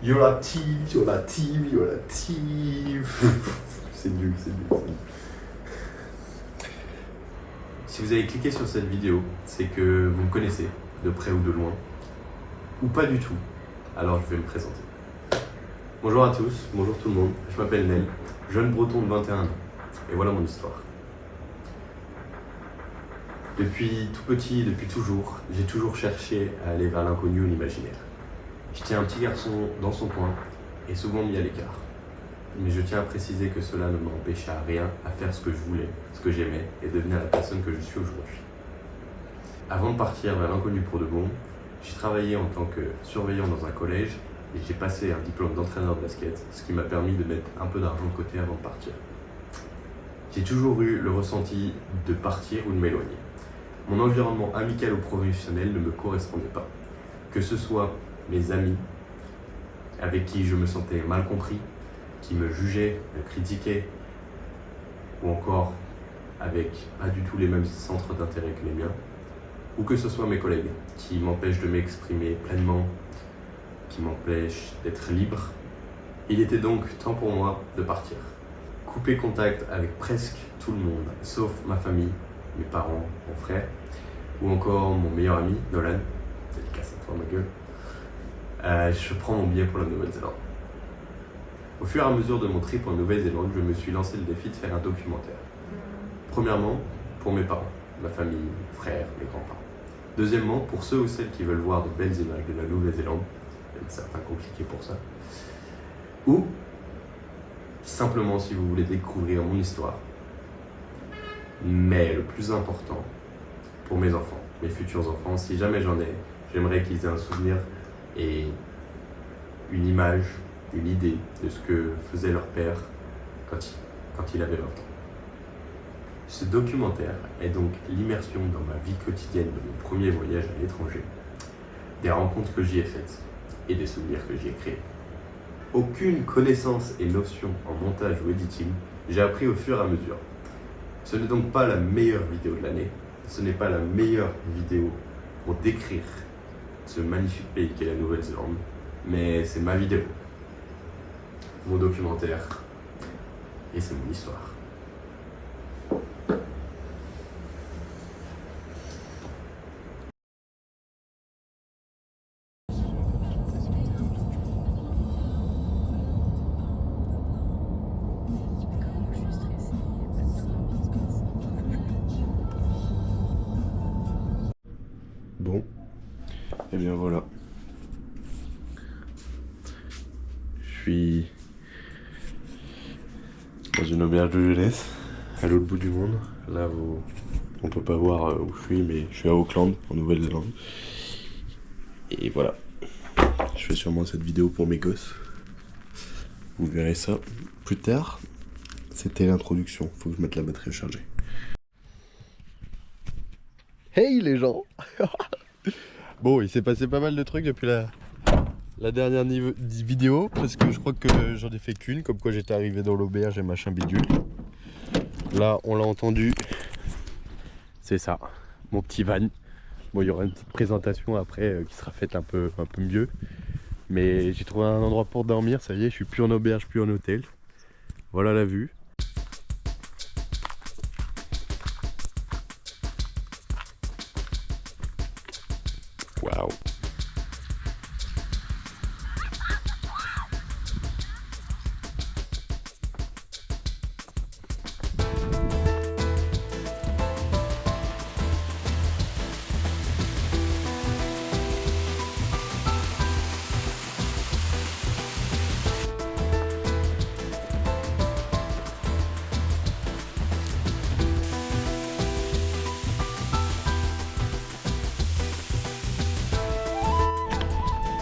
You're la team, you're la team, you're la team. C'est nul, c'est nul, c'est nul. Si vous avez cliqué sur cette vidéo, c'est que vous me connaissez, de près ou de loin, ou pas du tout. Alors je vais me présenter. Bonjour à tous, bonjour tout le monde, je m'appelle Nel, jeune breton de 21 ans, et voilà mon histoire. Depuis tout petit, depuis toujours, j'ai toujours cherché à aller vers l'inconnu ou l'imaginaire. J'étais un petit garçon dans son coin et souvent mis à l'écart. Mais je tiens à préciser que cela ne m'empêchait à rien à faire ce que je voulais, ce que j'aimais et devenir la personne que je suis aujourd'hui. Avant de partir vers l'inconnu pour de bon, j'ai travaillé en tant que surveillant dans un collège et j'ai passé un diplôme d'entraîneur de basket, ce qui m'a permis de mettre un peu d'argent de côté avant de partir. J'ai toujours eu le ressenti de partir ou de m'éloigner. Mon environnement amical ou professionnel ne me correspondait pas. Que ce soit mes amis, avec qui je me sentais mal compris, qui me jugeaient, me critiquaient, ou encore avec pas du tout les mêmes centres d'intérêt que les miens, ou que ce soit mes collègues, qui m'empêchent de m'exprimer pleinement, qui m'empêchent d'être libre. Il était donc temps pour moi de partir. Couper contact avec presque tout le monde, sauf ma famille, mes parents, mon frère, ou encore mon meilleur ami, Nolan, dédicace à toi ma gueule, je prends mon billet pour la Nouvelle-Zélande. Au fur et à mesure de mon trip en Nouvelle-Zélande, je me suis lancé le défi de faire un documentaire. Premièrement, pour mes parents, ma famille, mes frères, mes grands-parents. Deuxièmement, pour ceux ou celles qui veulent voir de belles images de la Nouvelle-Zélande, il y a certains compliqués pour ça, ou simplement si vous voulez découvrir mon histoire. Mais le plus important, pour mes enfants, mes futurs enfants, si jamais j'en ai, j'aimerais qu'ils aient un souvenir et une image, une idée de ce que faisait leur père quand il avait 20 ans. Ce documentaire est donc l'immersion dans ma vie quotidienne de mon premier voyage à l'étranger, des rencontres que j'y ai faites et des souvenirs que j'y ai créés. Aucune connaissance et notion en montage ou editing, j'ai appris au fur et à mesure. Ce n'est donc pas la meilleure vidéo de l'année, ce n'est pas la meilleure vidéo pour décrire ce magnifique pays qu'est la Nouvelle-Zélande, mais c'est ma vidéo, mon documentaire, et c'est mon histoire. Bon, et bien voilà. Je suis dans une auberge de jeunesse, à l'autre bout du monde. Là, on peut pas voir où je suis, mais je suis à Auckland, en Nouvelle-Zélande. Et voilà. Je fais sûrement cette vidéo pour mes gosses. Vous verrez ça plus tard. C'était l'introduction. Faut que je mette la batterie chargée. Hey les gens. Bon, il s'est passé pas mal de trucs depuis la dernière vidéo, parce que je crois que j'en ai fait qu'une, comme quoi j'étais arrivé dans l'auberge et machin bidule. Là, on l'a entendu, c'est ça, mon petit van. Bon, il y aura une petite présentation après qui sera faite un peu mieux. Mais j'ai trouvé un endroit pour dormir, ça y est, je suis plus en auberge, plus en hôtel. Voilà la vue. Waouh.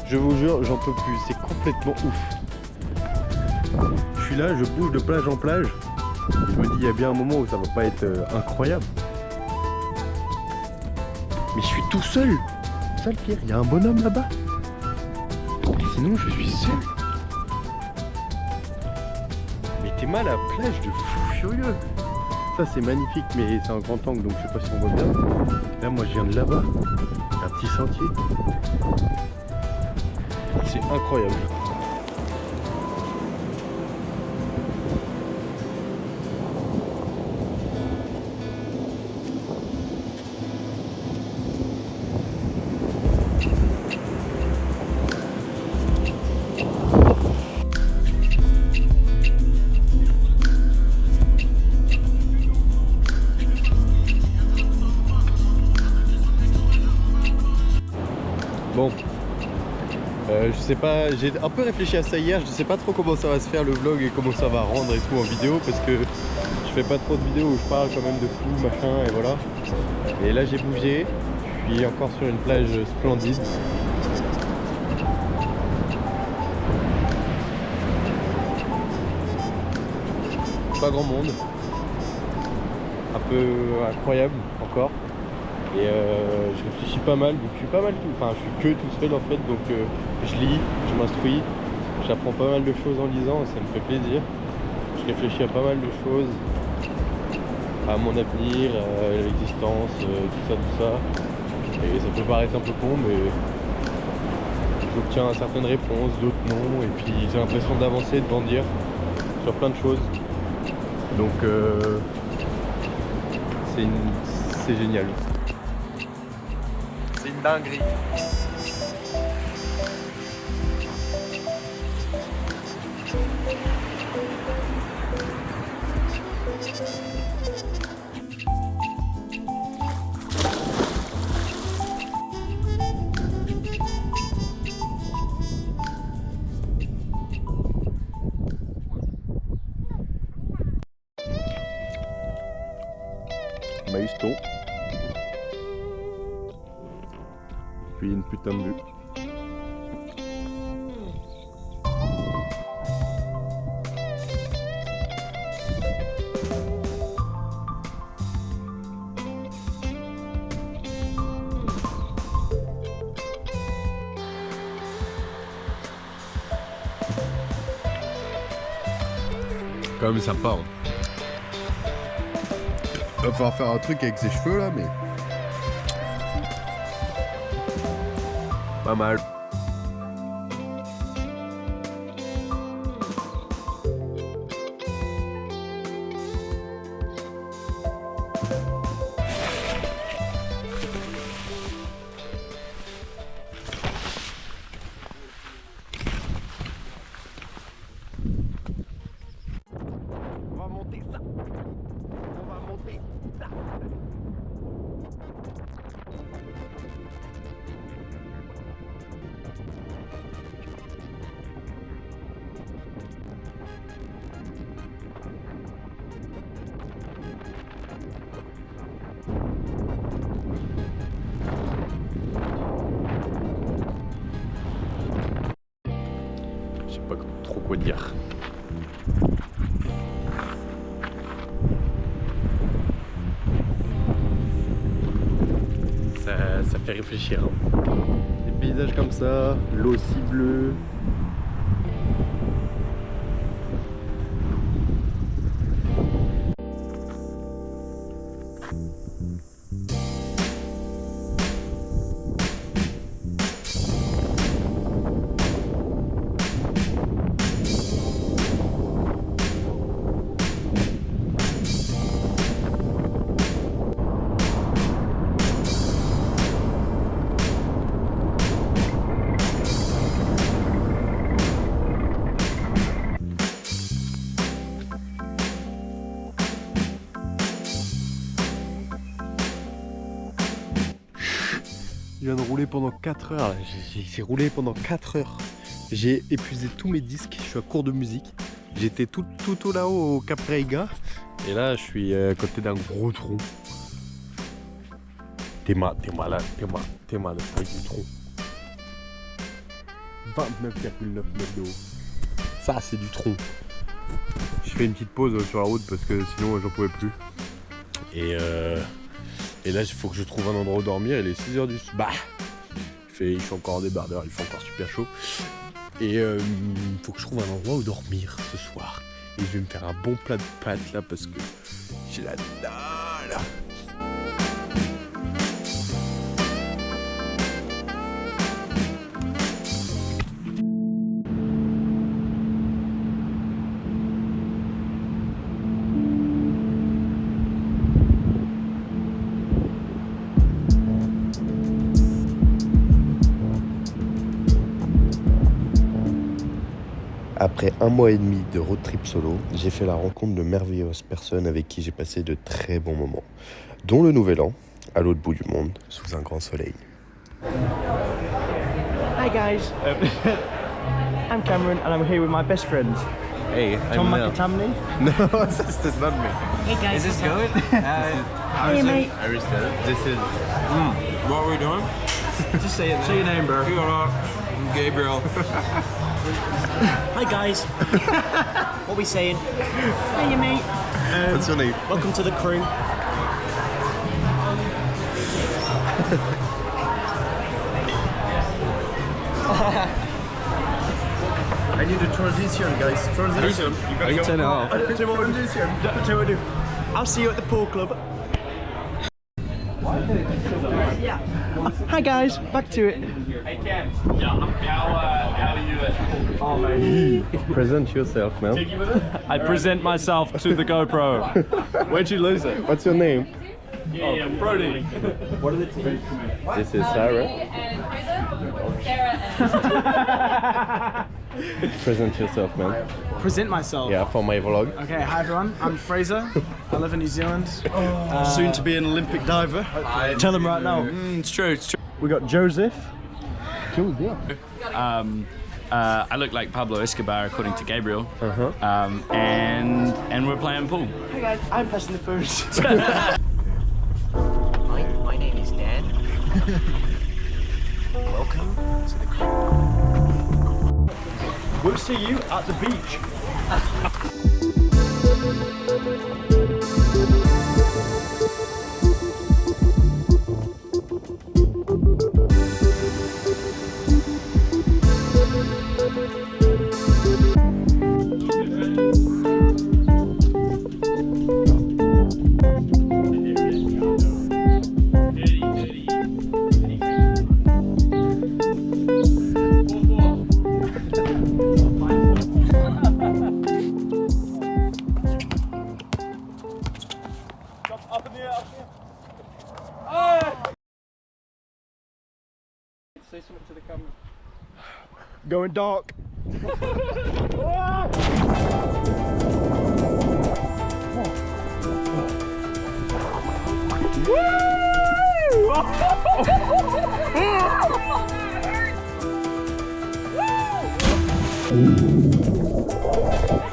Je vous jure, j'en peux plus, c'est complètement ouf. Je suis là, je bouge de plage en plage. Je me dis, il y a bien un moment où ça va pas être incroyable. Mais je suis tout seul. Ça le pire, il y a un bonhomme là-bas. Sinon, je suis seul. Mais t'es mal à la plage de fou furieux. Ça c'est magnifique, mais c'est un grand angle, donc je sais pas si on voit bien. Là, moi je viens de là-bas. Un petit sentier. C'est incroyable. sais pas, j'ai un peu réfléchi à ça hier, je sais pas trop comment ça va se faire le vlog et comment ça va rendre et tout en vidéo parce que je fais pas trop de vidéos où je parle quand même de fou, machin et voilà. Et là j'ai bougé, je suis encore sur une plage splendide. Pas grand monde, un peu incroyable encore. Et je réfléchis pas mal, donc je suis pas mal tout, enfin je suis que tout seul en fait, donc je lis, je m'instruis, j'apprends pas mal de choses en lisant et ça me fait plaisir. Je réfléchis à pas mal de choses, à mon avenir, à l'existence, tout ça. Et ça peut paraître un peu con, mais j'obtiens certaines réponses, d'autres non, et puis j'ai l'impression d'avancer, de grandir sur plein de choses. Donc c'est génial. C'est une dinguerie. Maïston. Puis une putain de vue. Quand même sympa. Hein. Va falloir faire un truc avec ses cheveux là, mais pas mal. On va monter ça. On va monter ça. Je sais pas trop quoi dire. Ça fait réfléchir. Hein. Des paysages comme ça, l'eau si bleue. Je viens de rouler pendant 4 heures. J'ai roulé pendant 4 heures. J'ai épuisé tous mes disques. Je suis à court de musique. J'étais tout là-haut au Cap Reiga. Et là, je suis à côté d'un gros tronc. T'es malade avec du tronc. 29,9 mètres de haut. Ça, c'est du tronc. Je fais une petite pause sur la route parce que sinon, j'en pouvais plus. Et là, il faut que je trouve un endroit où dormir. Il est 6h du soir. Bah, il fait encore des débardeur, il fait encore super chaud. Et il faut que je trouve un endroit où dormir ce soir. Et je vais me faire un bon plat de pâtes là parce que j'ai la dalle. Après 1 mois et demi de road trip solo, j'ai fait la rencontre de merveilleuses personnes avec qui j'ai passé de très bons moments, dont le Nouvel An, à l'autre bout du monde, sous un grand soleil. Hi guys. I'm Cameron and I'm here with my best friend, Hey, Tom I'm Mel. McAtamney. No, that's not me. Hey guys, is this good? Hey mate. Aristotle. This is. What are we doing? Just say it. Say your name, bro. I'm Gabriel. Hi guys. What are we saying? Hey mate. What's your name? Welcome to the crew. I need a transition, guys. Transition. You gotta go. 10 and a half. Transition. Tell you what I do. I'll see you at the pool club. Hi guys, back to it. Present yourself, Mel. I present myself to the GoPro. Where'd you lose it? What's your name? Brody. This is Sarah. Present yourself, man. Present myself. Yeah, for my vlog. Okay, hi everyone. I'm Fraser. I live in New Zealand. Soon to be an Olympic diver. Tell them right now. It's true, it's true. We got Joseph. I look like Pablo Escobar according to Gabriel. Uh-huh. And we're playing pool. Hey guys, I'm passing the food. My name is Dan. Welcome to the crew. We'll see you at the beach. Say something to the camera. Going dark.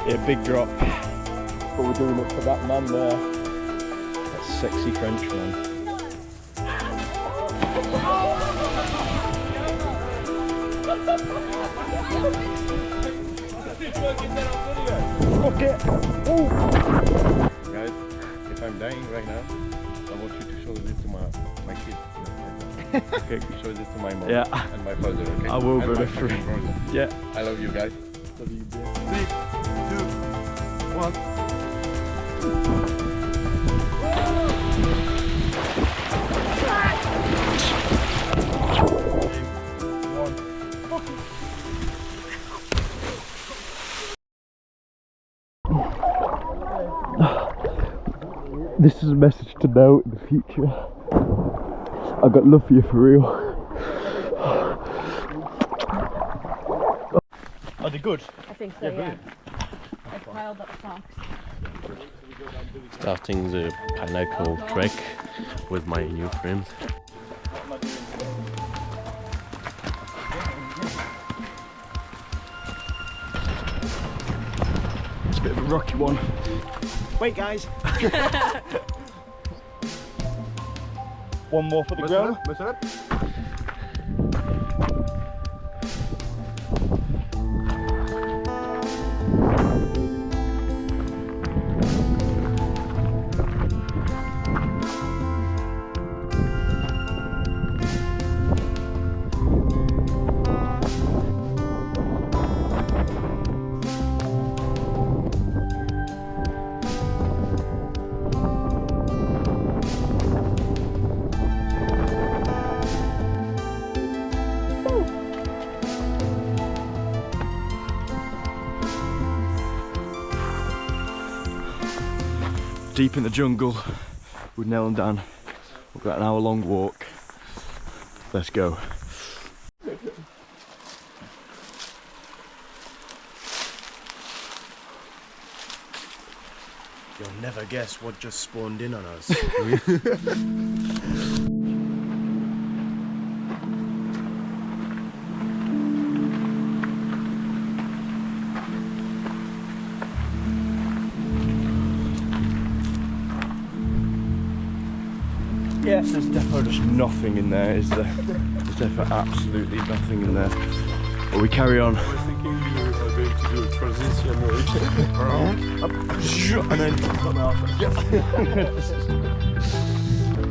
Yeah, big drop. But we're doing it for that man there. That sexy Frenchman. Okay. Guys, if I'm dying right now, I want you to show this to my kids. Okay, show this to my mom Yeah. and my father, okay? I will, and brother. my fucking brother. Yeah. I love you guys. 3, 2, 1. This is a message to know in the future. I got love for you for real. Are they good? I think so, yeah. I piled up socks. Starting the Pinnacle trek with my new friends. It's a bit of a rocky one. Wait, guys. One more for the girl. Deep in the jungle with Nell and Dan. We've got an hour-long walk. Let's go. You'll never guess what just spawned in on us. Yeah, there's definitely just nothing in there, is there? There's definitely absolutely nothing in there. But we carry on. I was thinking you were going to do a transition And then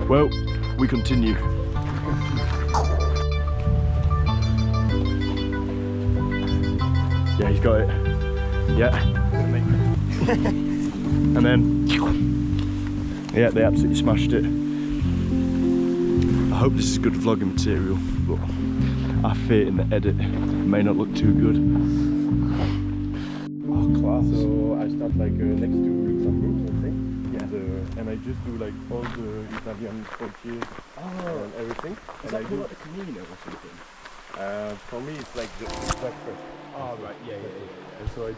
well, we continue. Yeah, he's got it. Yeah. And then yeah, they absolutely smashed it. I hope this is good vlogging material, but I fear in the edit it may not look too good. Oh, class. So I start like next to Luxembourg, I think. Yeah. And I just do like all the Italian frontiers and everything. Is and that I do like the Camino or something? for me it's like the breakfast. Oh, right, yeah. And so I do.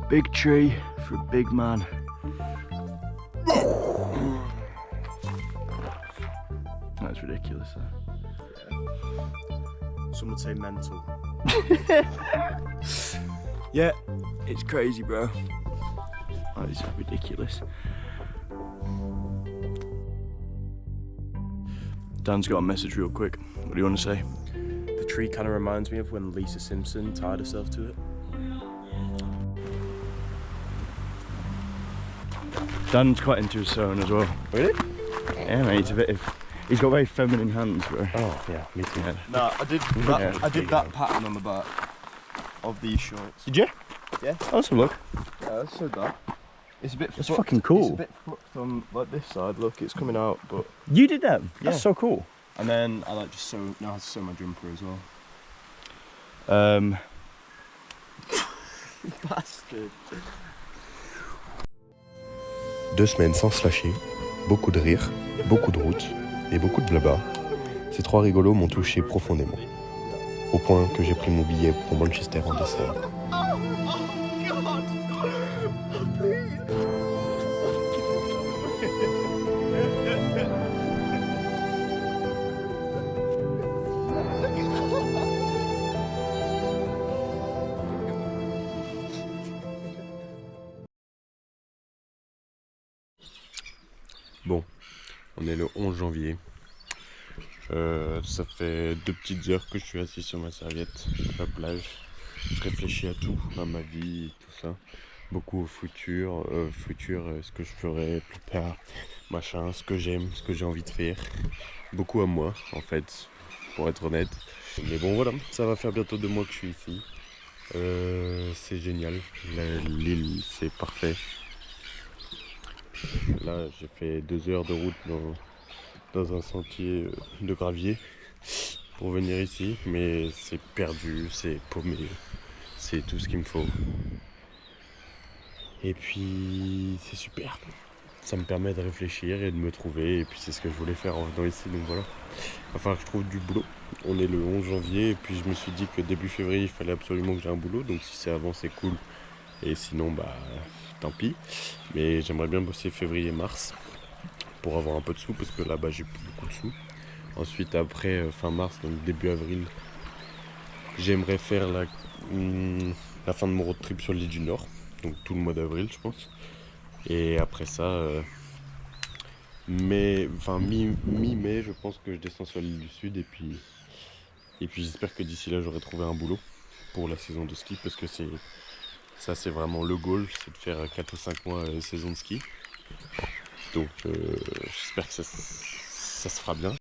Big tree for a big man. That's ridiculous. Some would say mental. Yeah, it's crazy, bro. That is ridiculous. Dan's got a message real quick. What do you want to say? The tree kind of reminds me of when Lisa Simpson tied herself to it. Dan's quite into his sewing as well. Really? Yeah, mate, it's a bit of, he's got very feminine hands, bro. Oh yeah, me too. Yeah. Nah, I did that- I did that pattern on the back of these shorts. Did you? Yeah. Let's have a look. Yeah, I sewed that. It's a bit That's fucked- fucking cool. It's a bit fucked on like this side. Look, it's coming out, but You did that? Yeah. That's so cool. and then I like just know how to sew my jumper as well. Bastard. 2 semaines sans se lâcher, beaucoup de rires, beaucoup de routes et beaucoup de blabla. Ces 3 rigolos m'ont touché profondément, au point que j'ai pris mon billet pour Manchester en décembre. Bon, on est le 11 janvier. Ça fait 2 petites heures que je suis assis sur ma serviette à la plage. Je réfléchis à tout, à ma vie et tout ça. Beaucoup au futur, ce que je ferai plus tard, machin, ce que j'aime, ce que j'ai envie de faire. Beaucoup à moi, en fait, pour être honnête. Mais bon, voilà, ça va faire bientôt 2 mois que je suis ici. C'est génial, l'île, c'est parfait. Là, j'ai fait 2 heures de route dans un sentier de gravier pour venir ici, mais c'est perdu, c'est paumé, c'est tout ce qu'il me faut. Et puis, c'est super. Ça me permet de réfléchir et de me trouver, et puis c'est ce que je voulais faire en venant ici, donc voilà. Il va falloir que je trouve du boulot. On est le 11 janvier, et puis je me suis dit que début février, il fallait absolument que j'ai un boulot, donc si c'est avant, c'est cool. Et sinon, bah, tant pis. Mais j'aimerais bien bosser février-mars pour avoir un peu de sous, parce que là-bas, j'ai plus beaucoup de sous. Ensuite, après, fin mars, donc début avril, j'aimerais faire la fin de mon road trip sur l'île du Nord. Donc tout le mois d'avril, je pense. Et après ça, mi-mai, je pense que je descends sur l'île du Sud. Et puis j'espère que d'ici là, j'aurai trouvé un boulot pour la saison de ski. Parce que c'est vraiment le goal, c'est de faire 4 ou 5 mois saison de ski. Donc j'espère que ça se fera bien.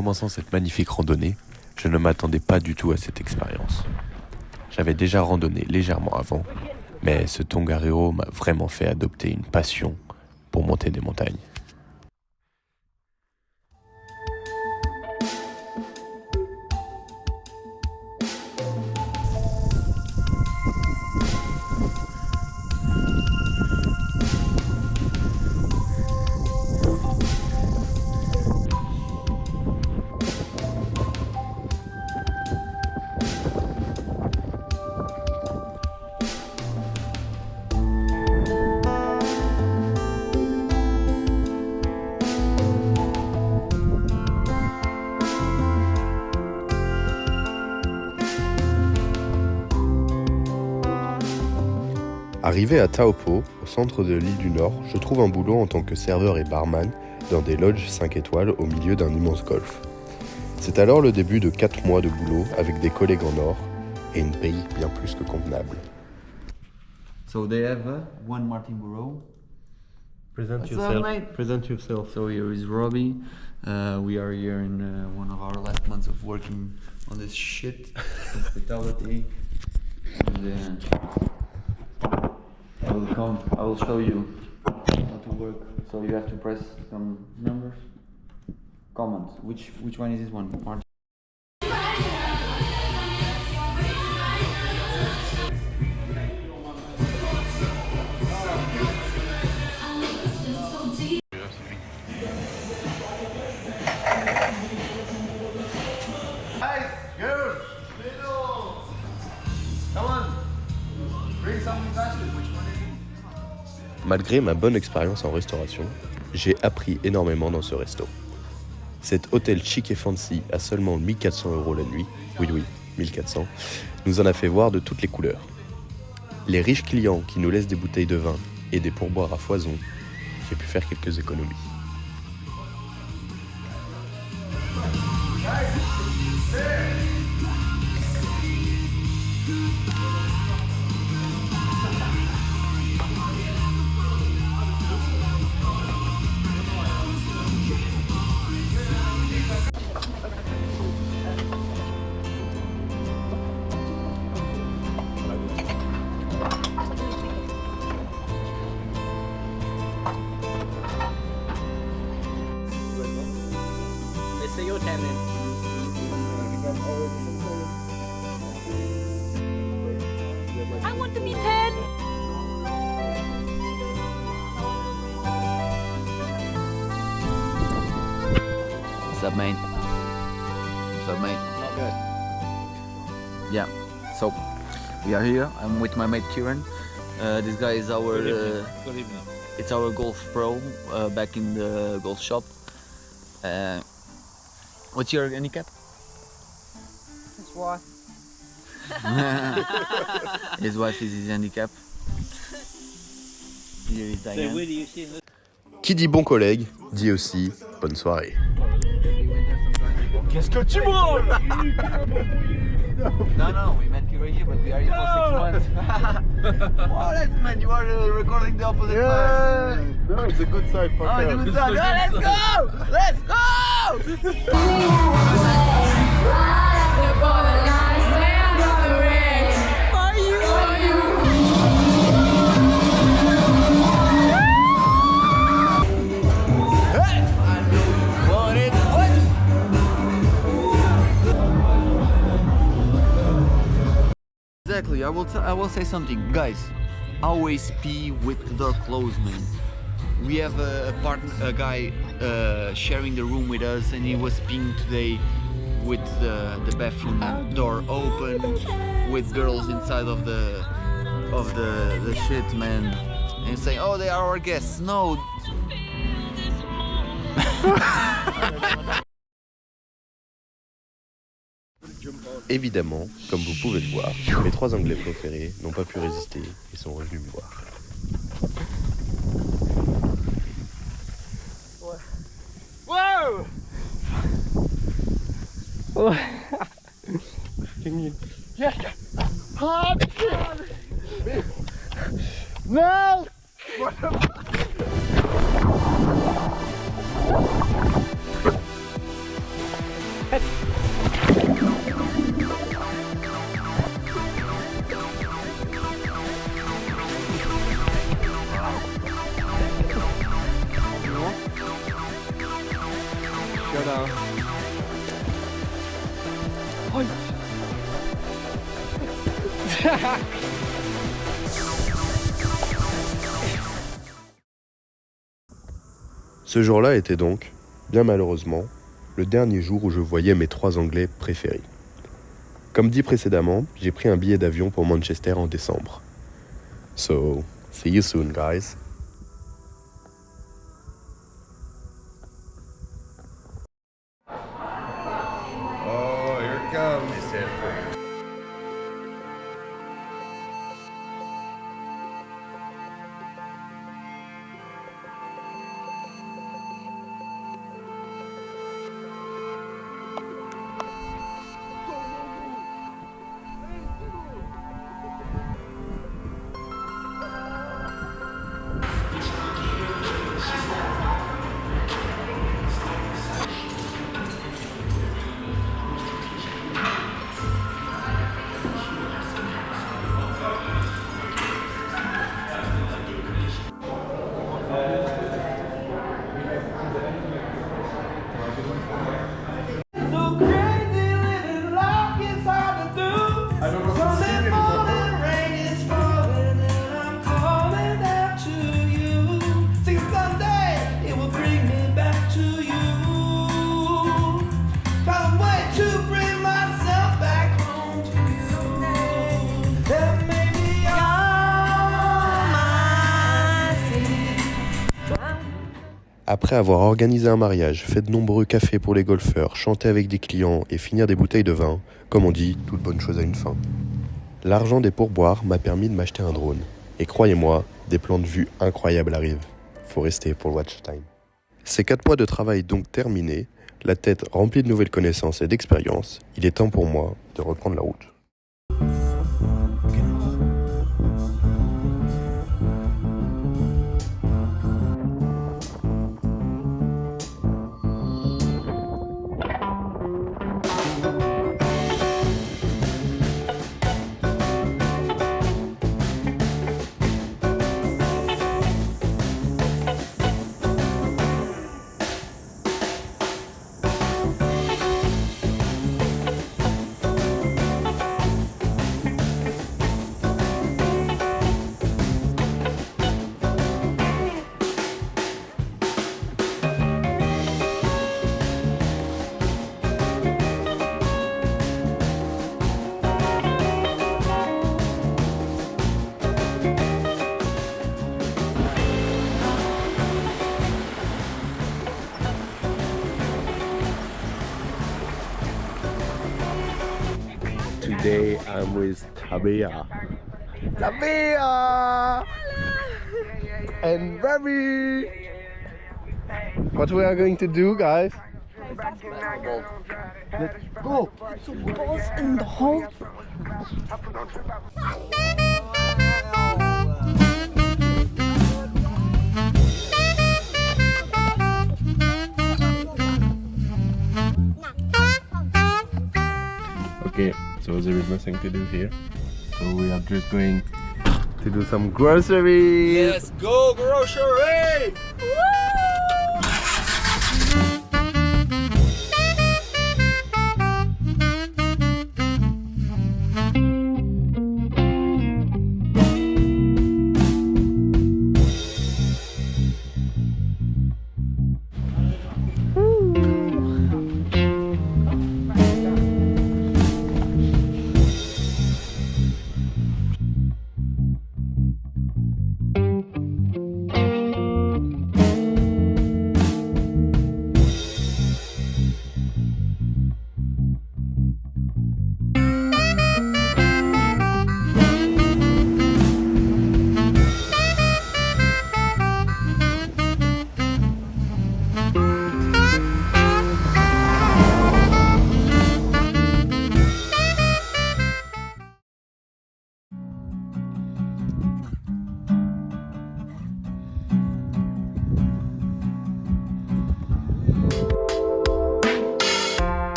commençant cette magnifique randonnée, je ne m'attendais pas du tout à cette expérience. J'avais déjà randonné légèrement avant, mais ce Tongariro m'a vraiment fait adopter une passion pour monter des montagnes. Arrivé à Taupo, au centre de l'île du Nord, je trouve un boulot en tant que serveur et barman dans des lodges 5 étoiles au milieu d'un immense golfe. C'est alors le début de 4 mois de boulot avec des collègues en or et une paye bien plus que convenable. So they have one Martin Burrow. Present What's yourself. up, mate? Present yourself. So here is Robbie. We are here in one of our last months of working on this shit, hospitality. And, I will show you how to work. So you have to press some numbers. Comments. Which one is this one? Martin. Malgré ma bonne expérience en restauration, j'ai appris énormément dans ce resto. Cet hôtel chic et fancy à seulement 1 400 € la nuit, oui, 1400, nous en a fait voir de toutes les couleurs. Les riches clients qui nous laissent des bouteilles de vin et des pourboires à foison, j'ai pu faire quelques économies. I want to be 10. What's up, mate? What's up, mate? Not good. Yeah. So we are here. I'm with my mate Kieran. This guy is our. Good evening. It's our golf pro back in the golf shop. What's your handicap? His wife. His wife is his handicap. Here is Diane. Qui dit bon collègue, dit aussi bonne soirée. Qu'est-ce que tu branles? No, we met you right here, but we are here for 6 months. Oh, that's man, you are recording the opposite side. No, it's a good side. Oh, it's a good side. Oh, let's go! Let's go! Exactly, I will say something, guys. Always pee with the door closed, man. We have a guy sharing the room with us, and he was peeing today with the bathroom door open, with girls inside of the shit, man. And saying, "Oh, they are our guests." No. Évidemment, comme vous pouvez le voir, mes 3 Anglais préférés n'ont pas pu résister et sont revenus me voir. Whoa! No! Ce jour-là était donc, bien malheureusement, le dernier jour où je voyais mes 3 Anglais préférés. Comme dit précédemment, j'ai pris un billet d'avion pour Manchester en décembre. So, see you soon, guys. Oh, here it comes. Après avoir organisé un mariage, fait de nombreux cafés pour les golfeurs, chanté avec des clients et finir des bouteilles de vin, comme on dit, toute bonne chose a une fin. L'argent des pourboires m'a permis de m'acheter un drone. Et croyez-moi, des plans de vue incroyables arrivent. Faut rester pour le watch time. Ces 4 mois de travail donc terminés, la tête remplie de nouvelles connaissances et d'expériences, il est temps pour moi de reprendre la route. Today I'm with Tabea. Tabea! And Remy! What we are going to do, guys? Let's go! Balls in the hole. Okay, so there is nothing to do here. So we are just going to do some groceries. Let's go grocery!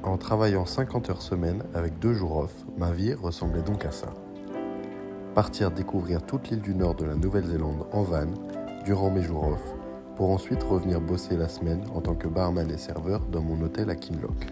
En travaillant 50 heures semaine avec 2 jours off, ma vie ressemblait donc à ça. Partir découvrir toute l'île du Nord de la Nouvelle-Zélande en van, durant mes jours off, pour ensuite revenir bosser la semaine en tant que barman et serveur dans mon hôtel à Kinloch.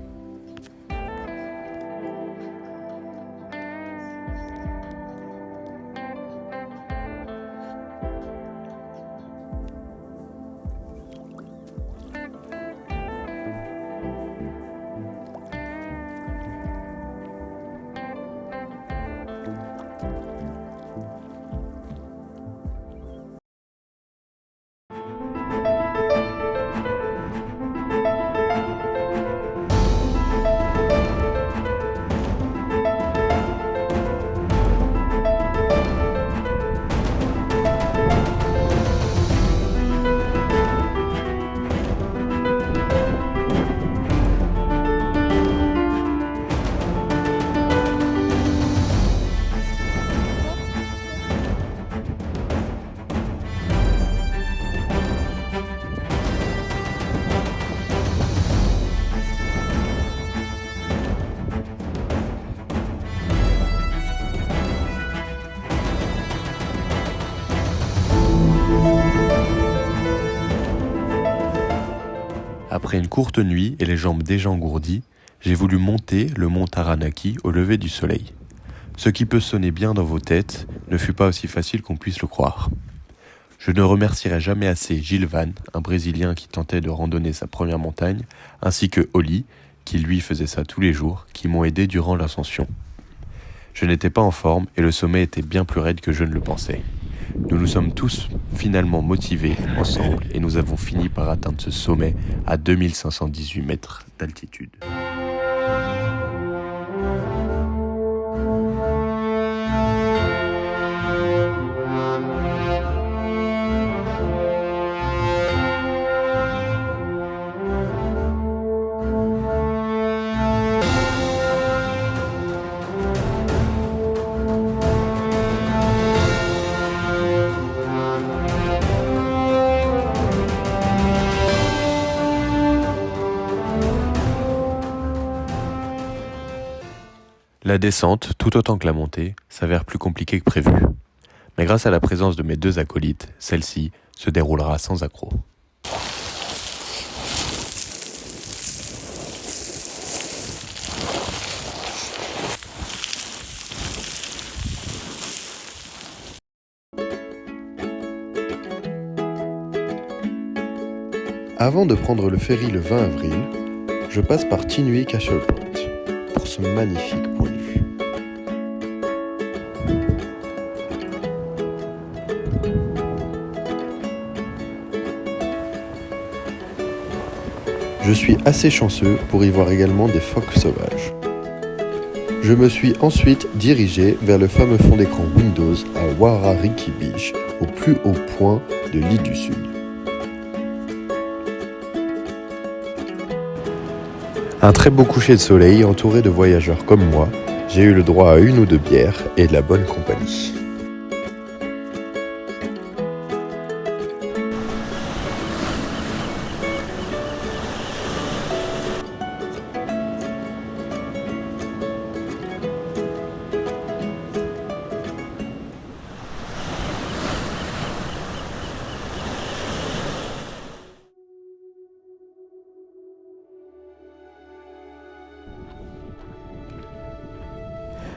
Après une courte nuit et les jambes déjà engourdies, j'ai voulu monter le mont Taranaki au lever du soleil. Ce qui peut sonner bien dans vos têtes ne fut pas aussi facile qu'on puisse le croire. Je ne remercierai jamais assez Gilles Van, un Brésilien qui tentait de randonner sa première montagne, ainsi que Oli, qui lui faisait ça tous les jours, qui m'ont aidé durant l'ascension. Je n'étais pas en forme et le sommet était bien plus raide que je ne le pensais. Nous nous sommes tous finalement motivés ensemble et nous avons fini par atteindre ce sommet à 2518 mètres d'altitude. La descente, tout autant que la montée, s'avère plus compliquée que prévu. Mais grâce à la présence de mes 2 acolytes, celle-ci se déroulera sans accroc. Avant de prendre le ferry le 20 avril, je passe par Tinui Castle Point pour ce magnifique point de vue. Je suis assez chanceux pour y voir également des phoques sauvages. Je me suis ensuite dirigé vers le fameux fond d'écran Windows à Wairariki Beach, au plus haut point de l'île du Sud. Un très beau coucher de soleil entouré de voyageurs comme moi, j'ai eu le droit à 1 ou 2 bières et de la bonne compagnie.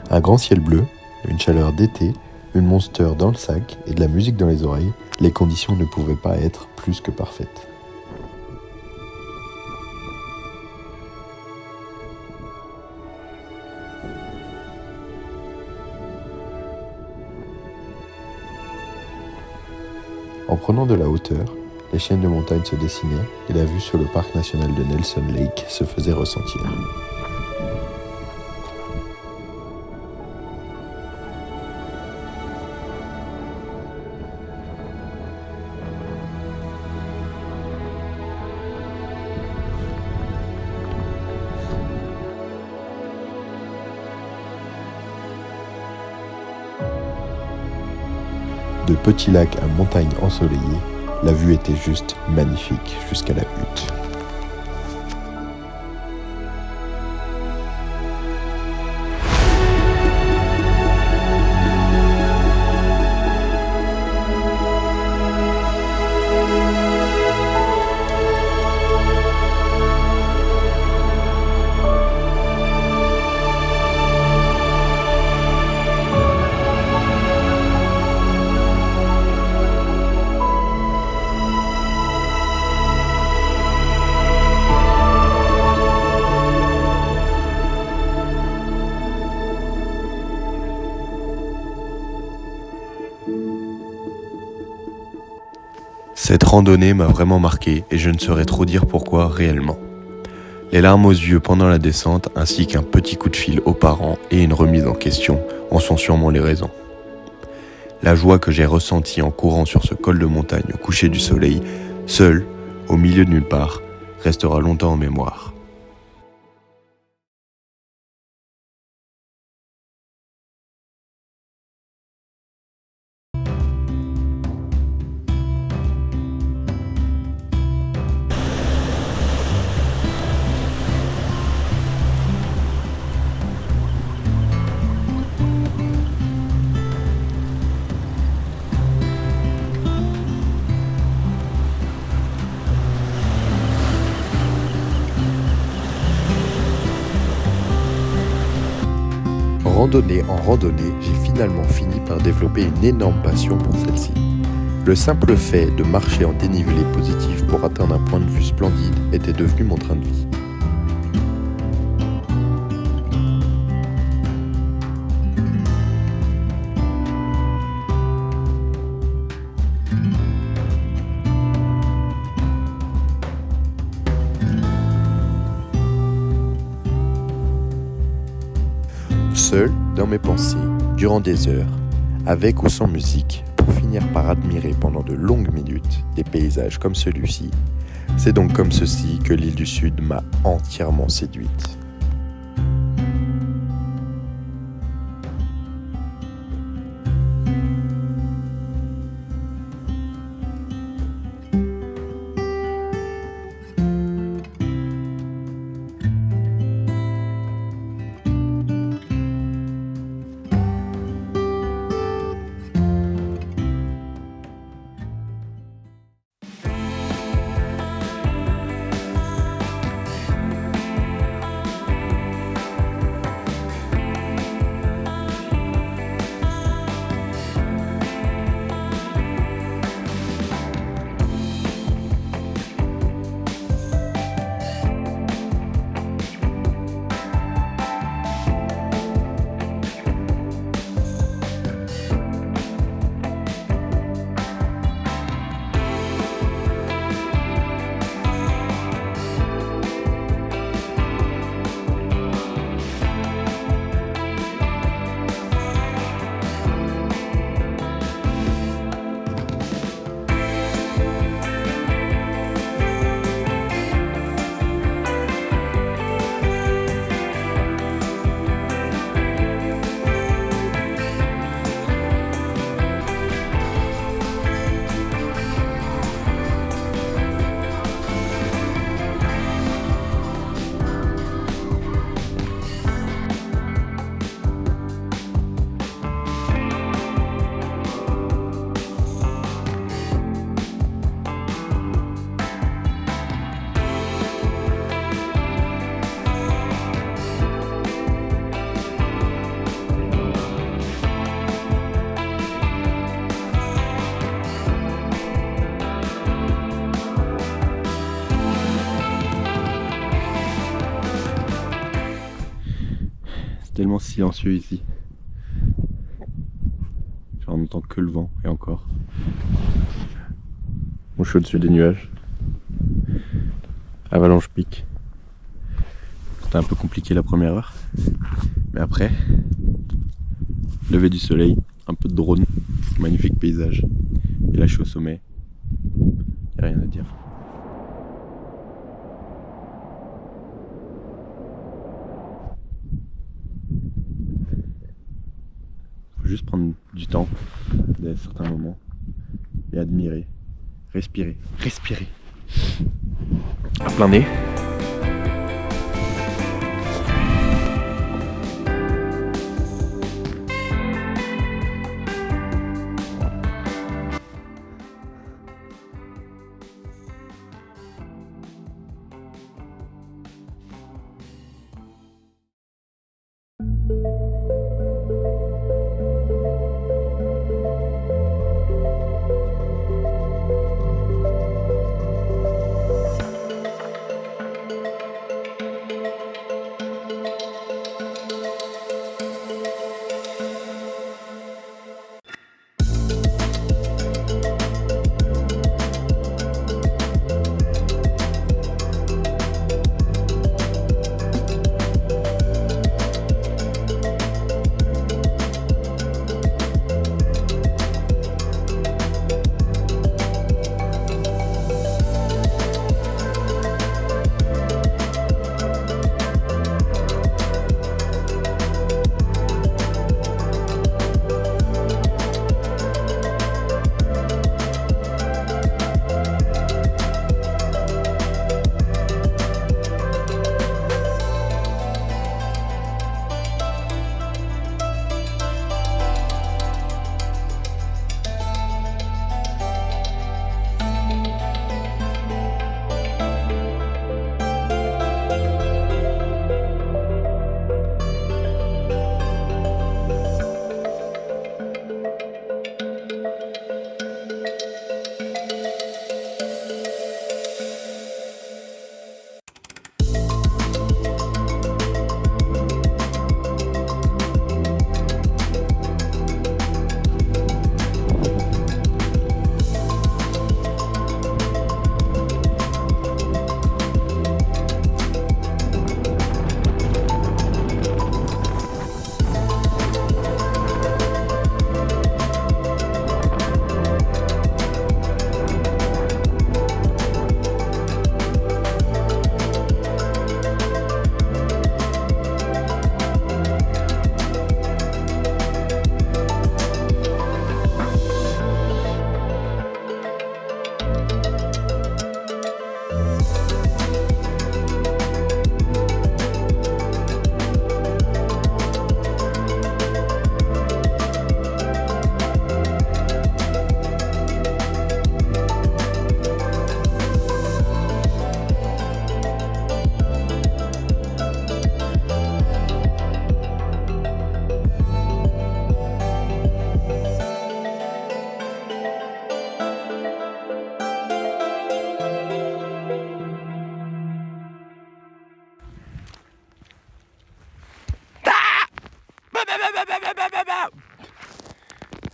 Un grand ciel bleu, une chaleur d'été, une Monster dans le sac et de la musique dans les oreilles, les conditions ne pouvaient pas être plus que parfaites. En prenant de la hauteur, les chaînes de montagnes se dessinaient et la vue sur le parc national de Nelson Lake se faisait ressentir. De petits lacs à montagnes ensoleillées, la vue était juste magnifique jusqu'à la butte. Cette randonnée m'a vraiment marqué et je ne saurais trop dire pourquoi réellement. Les larmes aux yeux pendant la descente ainsi qu'un petit coup de fil aux parents et une remise en question en sont sûrement les raisons. La joie que j'ai ressentie en courant sur ce col de montagne au coucher du soleil, seul, au milieu de nulle part, restera longtemps en mémoire. Randonnée en randonnée, j'ai finalement fini par développer une énorme passion pour celle-ci. Le simple fait de marcher en dénivelé positif pour atteindre un point de vue splendide était devenu mon train de vie. Seul, dans mes pensées, durant des heures, avec ou sans musique, pour finir par admirer pendant de longues minutes des paysages comme celui-ci, c'est donc comme ceci que l'île du Sud m'a entièrement séduite. Tellement silencieux ici. J'en entends que le vent et encore. Bon, je suis au-dessus des nuages. Avalanche pique. C'était un peu compliqué la première heure. Mais après, lever du soleil, un peu de drone, magnifique paysage. Et là je suis au sommet. Y a rien à dire. Juste prendre du temps à certains moments et admirer, respirer à plein nez.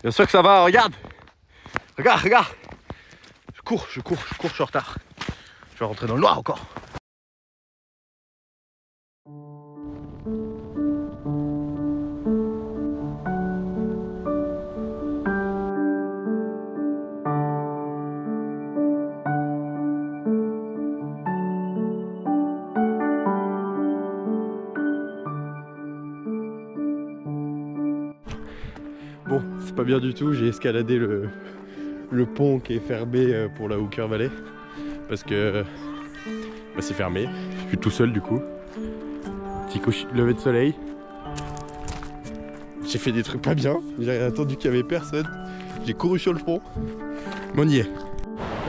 Bien sûr que ça va, regarde. Regarde. Je cours, je suis en retard. Je vais rentrer dans le noir encore. Bon, c'est pas bien du tout, j'ai escaladé le pont qui est fermé pour la Hooker Valley parce que c'est fermé. Je suis tout seul du coup. Petit lever de soleil. J'ai fait des trucs pas bien, j'ai attendu qu'il y avait personne. J'ai couru sur le pont. Mais on y est.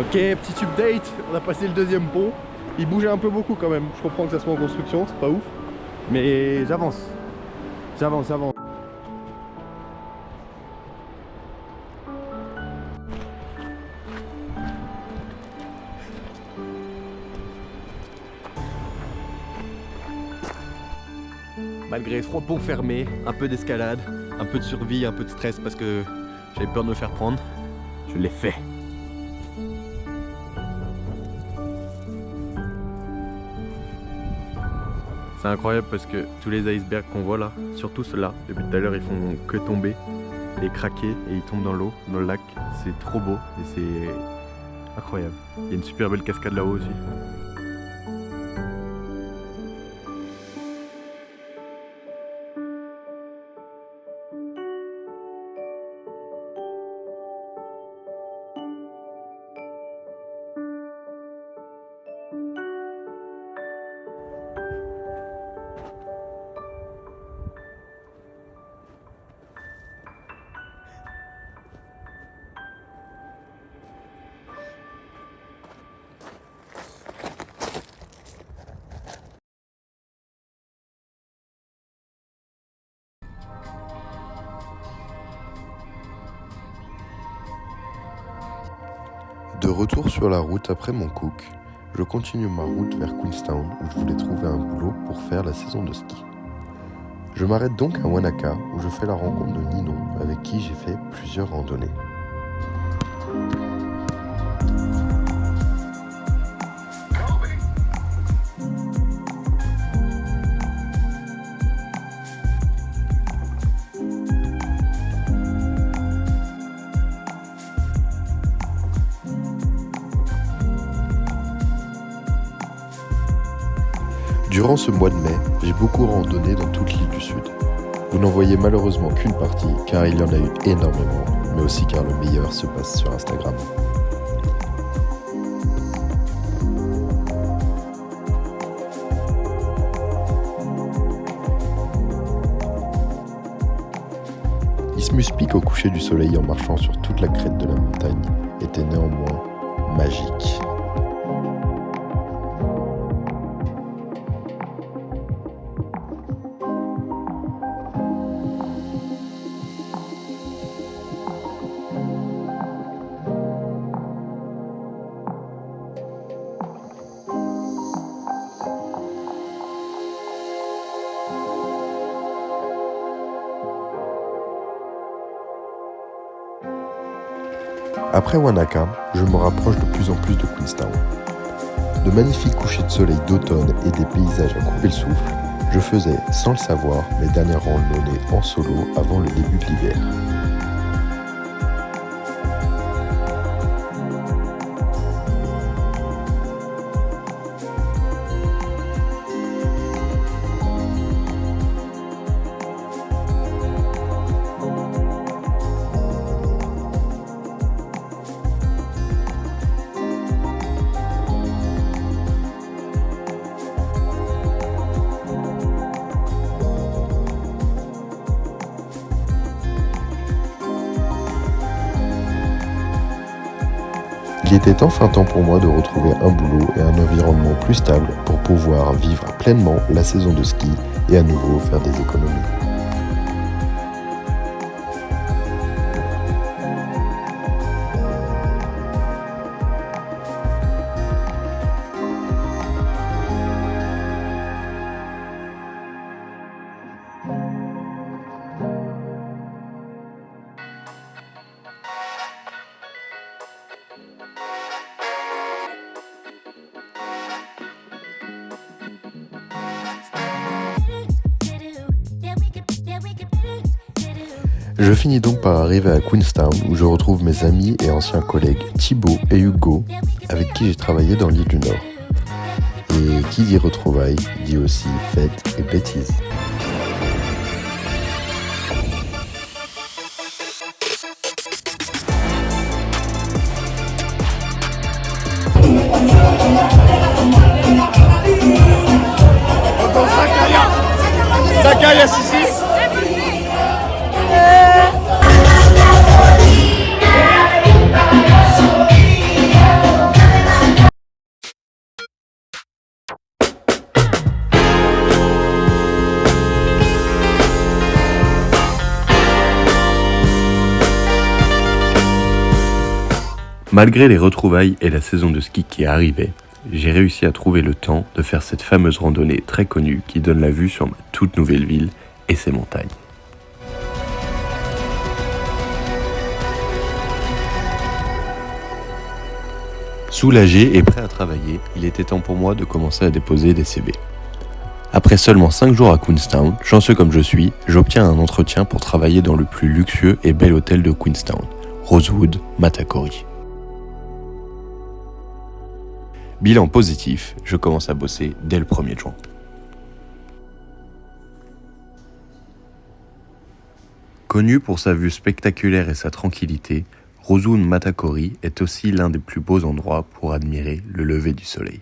Ok, petit update, on a passé le deuxième pont. Il bougeait un peu beaucoup quand même. Je comprends que ça soit en construction, c'est pas ouf. Mais j'avance. Malgré 3 ponts fermés, un peu d'escalade, un peu de survie, un peu de stress parce que j'avais peur de me faire prendre, je l'ai fait. C'est incroyable parce que tous les icebergs qu'on voit là, surtout ceux-là, depuis tout à l'heure ils font que tomber et craquer et ils tombent dans l'eau, dans le lac. C'est trop beau et c'est incroyable. Il y a une super belle cascade là-haut aussi. De retour sur la route après mon cook, je continue ma route vers Queenstown où je voulais trouver un boulot pour faire la saison de ski. Je m'arrête donc à Wanaka où je fais la rencontre de Ninon avec qui j'ai fait plusieurs randonnées. Durant ce mois de mai, j'ai beaucoup randonné dans toute l'île du Sud. Vous n'en voyez malheureusement qu'une partie car il y en a eu énormément, mais aussi car le meilleur se passe sur Instagram. Isthmus Peak au coucher du soleil en marchant sur toute la crête de la montagne était néanmoins magique. Après Wanaka, je me rapproche de plus en plus de Queenstown. De magnifiques couchers de soleil d'automne et des paysages à couper le souffle, je faisais, sans le savoir, mes dernières randonnées en solo avant le début de l'hiver. Il était enfin temps pour moi de retrouver un boulot et un environnement plus stable pour pouvoir vivre pleinement la saison de ski et à nouveau faire des économies. Je finis donc par arriver à Queenstown où je retrouve mes amis et anciens collègues Thibaut et Hugo avec qui j'ai travaillé dans l'île du Nord. Et qui dit retrouvailles dit aussi fête et bêtises. Sakaya Sissi. Malgré les retrouvailles et la saison de ski qui arrivait, j'ai réussi à trouver le temps de faire cette fameuse randonnée très connue qui donne la vue sur ma toute nouvelle ville et ses montagnes. Soulagé et prêt à travailler, il était temps pour moi de commencer à déposer des CV. Après seulement 5 jours à Queenstown, chanceux comme je suis, j'obtiens un entretien pour travailler dans le plus luxueux et bel hôtel de Queenstown, Rosewood Matacori. Bilan positif, je commence à bosser dès le 1er juin. Connu pour sa vue spectaculaire et sa tranquillité, Rosewood Matacori est aussi l'un des plus beaux endroits pour admirer le lever du soleil.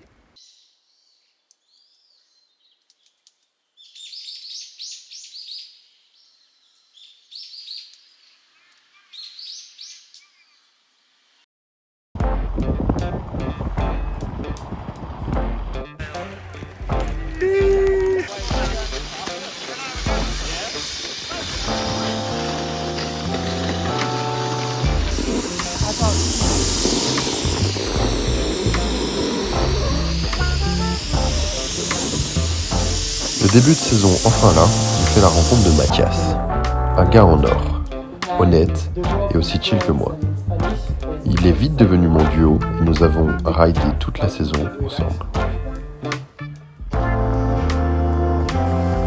Le début de saison enfin là, j'ai fait la rencontre de Mathias, un gars en or, honnête et aussi chill que moi. Il est vite devenu mon duo et nous avons ridé toute la saison ensemble.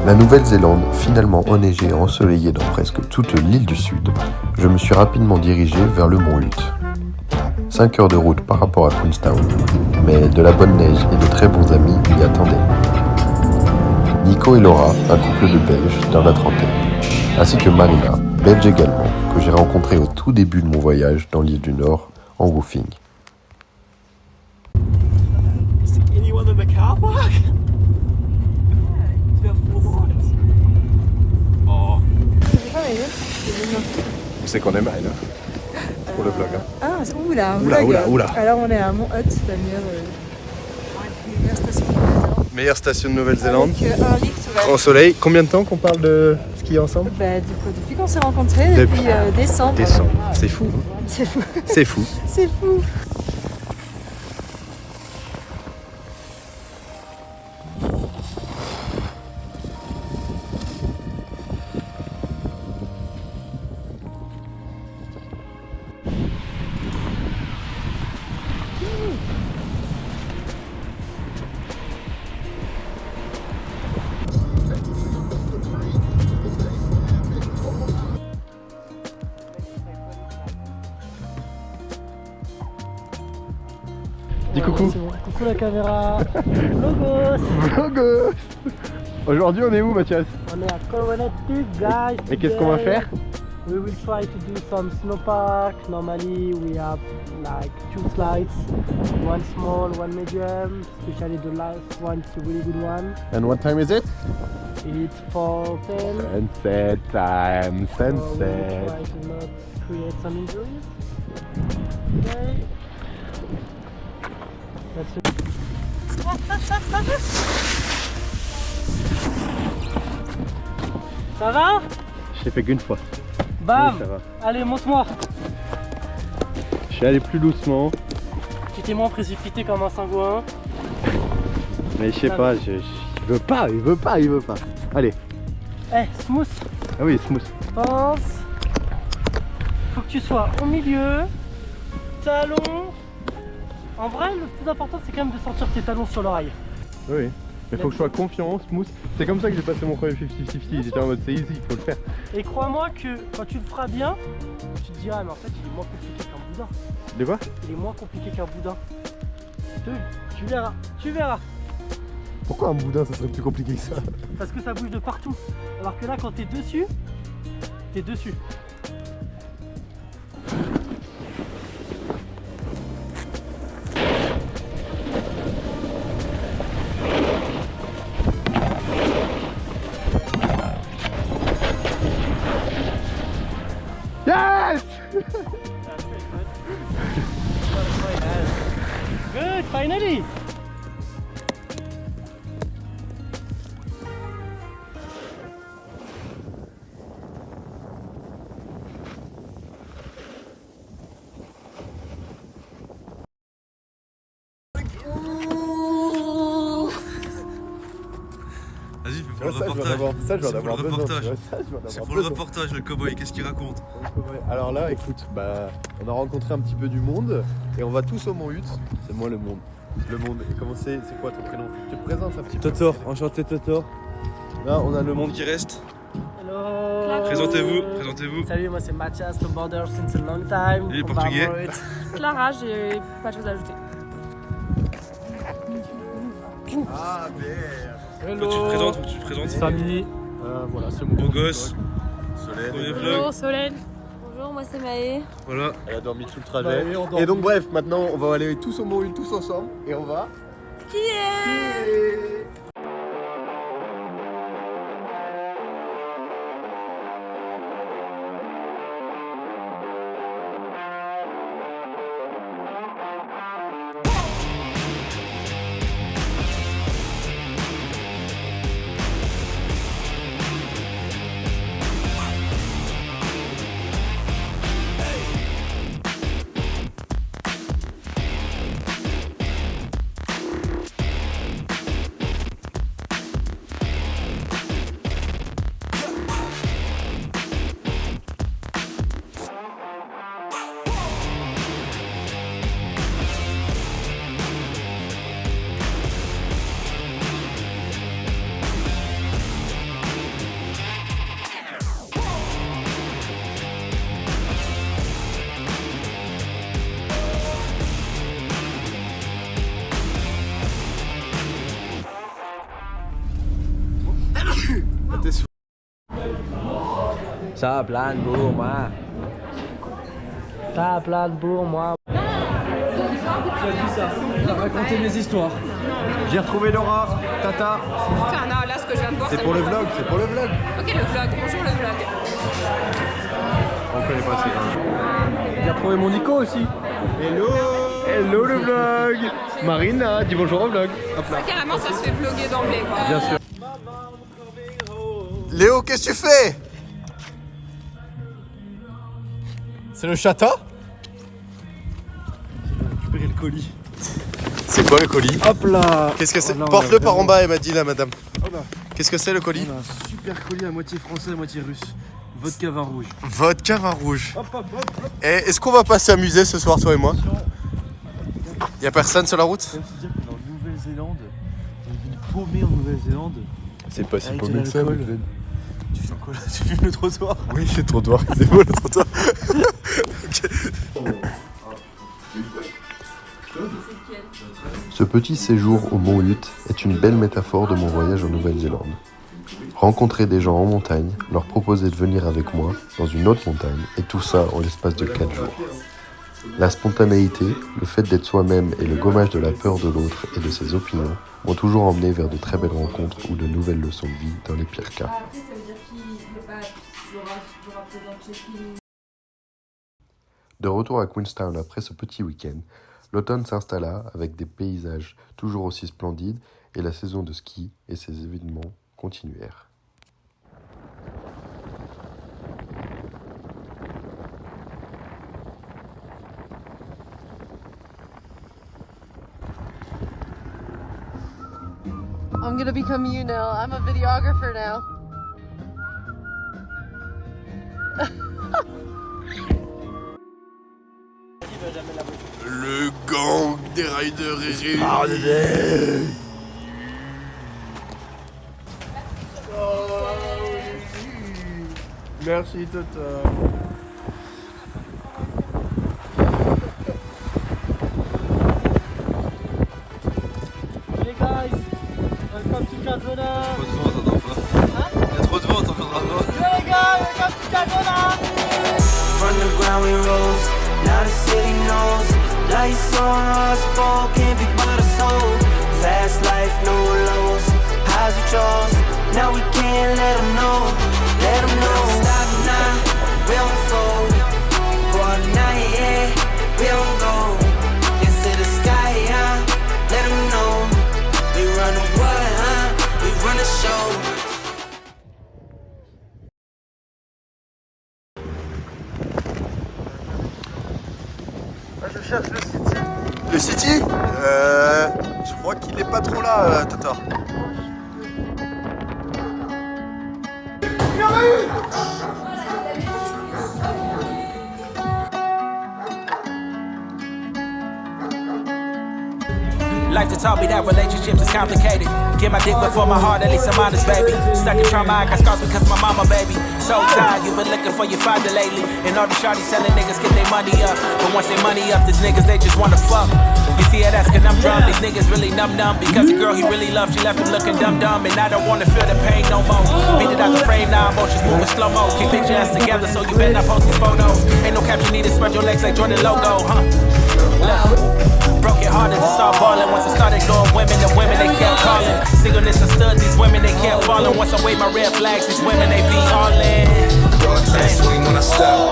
La Nouvelle-Zélande, finalement enneigée et ensoleillée dans presque toute l'île du Sud, je me suis rapidement dirigé vers le Mont Hutt. 5 heures de route par rapport à Queenstown, mais de la bonne neige et de très bons amis m'y attendaient. Nico et Laura, un couple de Belges dans la trentaine, ainsi que Marina, belge également, que j'ai rencontré au tout début de mon voyage dans l'île du Nord, en woofing. Anyone in the car park? Oh. Où c'est qu'on est mal, hein, pour le vlog. Hein. Ah, oula, Oula. Alors on est à Mont Hutt, la meilleure station de Nouvelle-Zélande. Meilleure station de Nouvelle-Zélande. Avec un lift ouvert. Au soleil. Combien de temps qu'on parle de skier ensemble? Depuis qu'on s'est rencontrés, depuis décembre. Décembre. C'est fou. C'est fou. C'est fou. C'est fou. Dis coucou. Coucou la caméra. Logos. Vlogos. Aujourd'hui on est où, Mathias? On est à Coronet Peak, guys. Et qu'est-ce qu'on va faire? We will try to do some snowpark. Normally we have like 2 slides, one small, one medium. Especially the last one is a really good one. And what time is it? It's 4:10. Sunset time, So we will sunset. try to not create some injuries. Okay. That's it. Ça va? Je l'ai fait qu'une fois. Bam! Oui, ça va. Allez, monte-moi! Je suis allé plus doucement, Tu t'es moins précipité comme un sangouin. mais je sais pas, il veut pas. Allez. Eh, smooth! Ah oui, smooth. Pense. Faut que tu sois au milieu. Talons. En vrai, le plus important, c'est quand même de sentir tes talons sur l'oreille. Oui. Mais faut que je sois confiant, smooth. C'est comme ça que j'ai passé mon premier 50-50. J'étais en mode c'est easy, il faut le faire. Et crois-moi que quand tu le feras bien, tu te diras mais en fait il est moins compliqué qu'un boudin. De quoi? Il est moins compliqué qu'un boudin. Tu verras, tu verras. Pourquoi un boudin ça serait plus compliqué que ça? Parce que ça bouge de partout. Alors que là quand t'es dessus, t'es dessus. Yes! Good, finally! Vas-y, fais pour le reportage. Ça, je vais en C'est pour avoir le besoin. reportage. C'est C'est pour le reportage, le cowboy. Qu'est-ce qu'il raconte? Alors là, écoute, on a rencontré un petit peu du monde et on va tous au Mont Hut. C'est moi le monde. Le monde. Et comment c'est quoi ton prénom? Tu te présentes un petit peu? Totor, enchanté Totor. Là, on a le monde qui reste. Hello! Présentez-vous, présentez-vous. Salut, moi c'est Mathias, le border since a long time. Il est portugais. Clara, j'ai pas de choses à ajouter. Ah merde. Hello. Tu te présentes, Samy, voilà, c'est mon beau gosse. Solène. Premier vlog. Bonjour Solène. Bonjour, moi c'est Maë. Voilà. Elle a dormi tout le trajet. Et donc bref, maintenant on va aller tous au Mont Hut, tous ensemble. Et on va... Qui est Ça plane pour moi. Ça plane pour moi. Ça raconter mes histoires. J'ai retrouvé Laura, Tata. Putain, non, là ce que je viens de voir, C'est pour le vlog, c'est pour le vlog. Ok, le vlog. Bonjour le vlog. On connaît pas ces gars. J'ai retrouvé mon Nico aussi. Hello. Hello le vlog. Marina, dis bonjour au vlog. Hop là. Carrément, ça se fait vlogger d'emblée, quoi. Bien sûr. Léo, qu'est-ce que tu fais? C'est le chata? Je vais récupérer le colis. C'est quoi le colis? Hop là. Qu'est-ce que c'est? Oh là, Porte-le on a par en vraiment- bas, elle m'a dit là, madame. Oh là. Qu'est-ce que c'est le colis? On a un super colis à moitié français, à moitié russe. Vodka vin rouge. Vodka vin rouge. Hop hop hop hop. Et est-ce qu'on va pas s'amuser ce soir, toi et moi? Y'a personne sur la route? Même se dire qu'on est en Nouvelle-Zélande. On est venu paumer en Nouvelle-Zélande. C'est pas si Avec paumé de que ça, l'alcool. Madeleine. Tu fais quoi là? Tu fumes le trottoir? Oui, c'est le trottoir. C'est beau le trottoir. Ce petit séjour au Mont Hut est une belle métaphore de mon voyage en Nouvelle-Zélande. Rencontrer des gens en montagne, leur proposer de venir avec moi dans une autre montagne, et tout ça en l'espace de 4 jours. La spontanéité, le fait d'être soi-même et le gommage de la peur de l'autre et de ses opinions m'ont toujours emmené vers de très belles rencontres ou de nouvelles leçons de vie dans les pires cas. De retour à Queenstown après ce petit week-end, l'automne s'installa avec des paysages toujours aussi splendides et la saison de ski et ses événements continuèrent. I'm gonna become you now. I'm a videographer now. Le gang des riders est réuni. Merci Toto. Hey guys, welcome to Cardona. Il y a trop de vent, t'entendras pas. Hey guys, welcome to Cardona. From the ground we rose, now the city knows. Lights on us, fall can't be by the soul. Fast life, no lows, highs we chose. Now we can't let them know, let them know. Stop now, we don't fold. Go all night, yeah, we don't go. Into the sky, huh, let them know. We run the world, huh, we run the show. Je cherche le City. Le City je crois qu'il est pas trop là, Tatar. Life to taught me that relationships is complicated. Get my dick before my heart, at least I'm honest, baby. Stuck in trauma, I got scars because my mama, baby. So tired, you been looking for your father lately. And all the shawties telling niggas get their money up. But once they money up, these niggas, they just wanna fuck. You see that's cause I'm drunk, these niggas really numb. Because the girl he really loved, she left him looking dumb. And I don't wanna feel the pain no more. Beat it out the frame, now emotions moving slow-mo. Keep picture ass together, so you better not post these photos. Ain't no caption needed, spread your legs like Jordan logo, huh? Look. Broke it harder to start balling. Once I started ignoring women, the women they kept calling. Singleness I stood, these women they kept falling. Once I wave my red flags, these women they be all in. Swing when I step,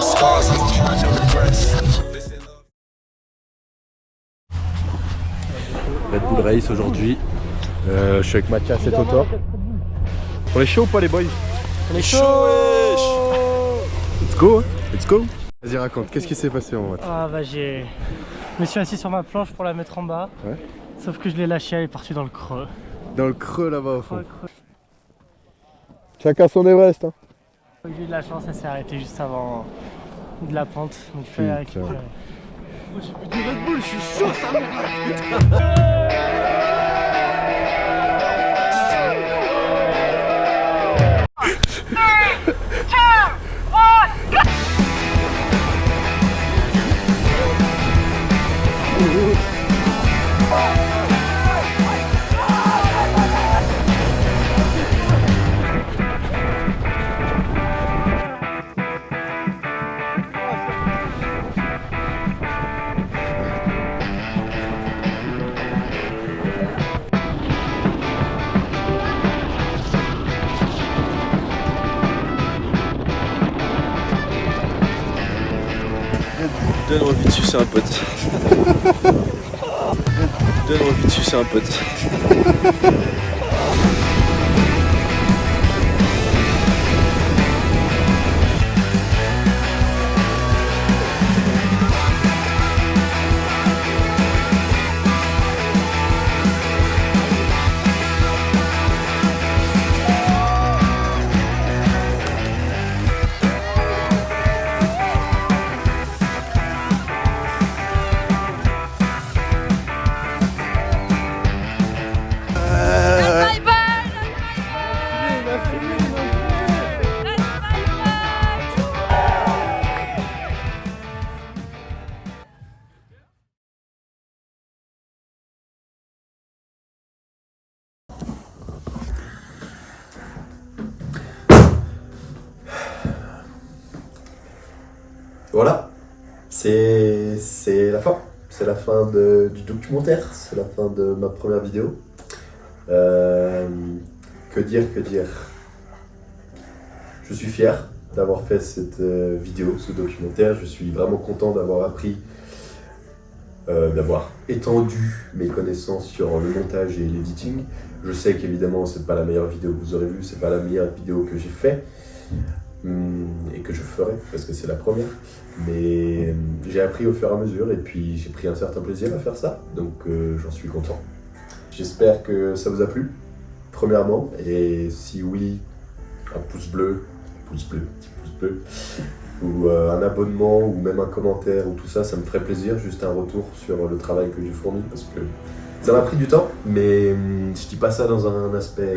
scars on my regrets. Red Bull Race aujourd'hui. Je suis avec Mathias et Toto. On est chaud ou pas les boys? On est chaud. Let's go, let's go. Vas-y raconte, qu'est-ce qui s'est passé en fait? Ah bah je me suis assis sur ma planche pour la mettre en bas. Ouais. Sauf que je l'ai lâchée, elle est partie dans le creux. Dans le creux là-bas au fond. Chacun son Everest hein. J'ai eu de la chance, elle s'est arrêtée juste avant de la pente. Donc il fallait la récupérer. Moi j'ai bu du Red Bull, je suis chaud ça me Donne envie de sucer un pote. Donne envie de sucer un pote. Voilà, c'est la fin. C'est la fin du documentaire, c'est la fin de ma première vidéo. Que dire Je suis fier d'avoir fait cette vidéo, ce documentaire. Je suis vraiment content d'avoir appris, d'avoir étendu mes connaissances sur le montage et l'editing. Je sais qu'évidemment c'est pas la meilleure vidéo que vous aurez vue, c'est pas la meilleure vidéo que j'ai fait et que je ferai parce que c'est la première. Mais j'ai appris au fur et à mesure et puis j'ai pris un certain plaisir à faire ça, donc j'en suis content. J'espère que ça vous a plu, premièrement, et si oui, un pouce bleu, petit pouce bleu, ou un abonnement, ou même un commentaire, ou tout ça, ça me ferait plaisir, juste un retour sur le travail que j'ai fourni, parce que ça m'a pris du temps, mais je dis pas ça dans un aspect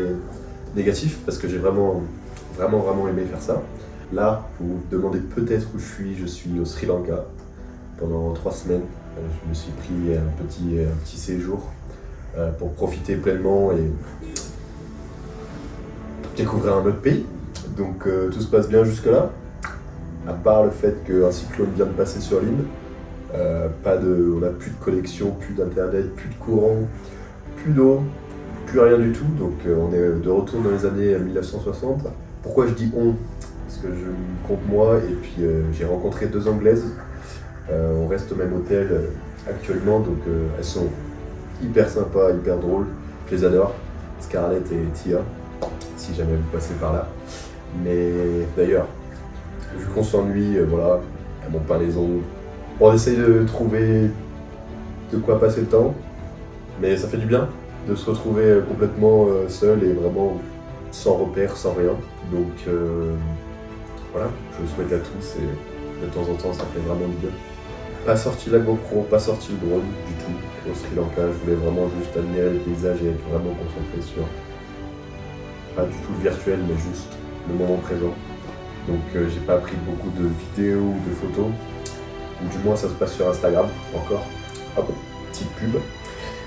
négatif, parce que j'ai vraiment aimé faire ça. Là, vous vous demandez peut-être où je suis au Sri Lanka pendant 3 semaines. Je me suis pris un petit séjour pour profiter pleinement et découvrir un autre pays. Donc tout se passe bien jusque-là, à part le fait qu'un cyclone vient de passer sur l'île. On n'a plus de connexion, plus d'internet, plus de courant, plus d'eau, plus rien du tout. Donc on est de retour dans les années 1960. Pourquoi je dis on? Parce que je me compte moi et puis j'ai rencontré 2 Anglaises. On reste au même hôtel actuellement, donc elles sont hyper sympas, hyper drôles. Je les adore, Scarlett et Tia, si jamais vous passez par là. Mais d'ailleurs, vu qu'on s'ennuie, voilà, elles m'ont peint les ongles. On essaye de trouver de quoi passer le temps, mais ça fait du bien de se retrouver complètement seul et vraiment sans repère, sans rien. Donc voilà, je le souhaite à tous et de temps en temps ça fait vraiment du bien. Pas sorti la GoPro, pas sorti le drone du tout au Sri Lanka. Je voulais vraiment juste admirer le paysage et être vraiment concentré sur pas du tout le virtuel, mais juste le moment présent. Donc j'ai pas pris beaucoup de vidéos ou de photos, ou du moins ça se passe sur Instagram encore. Hop, petite pub.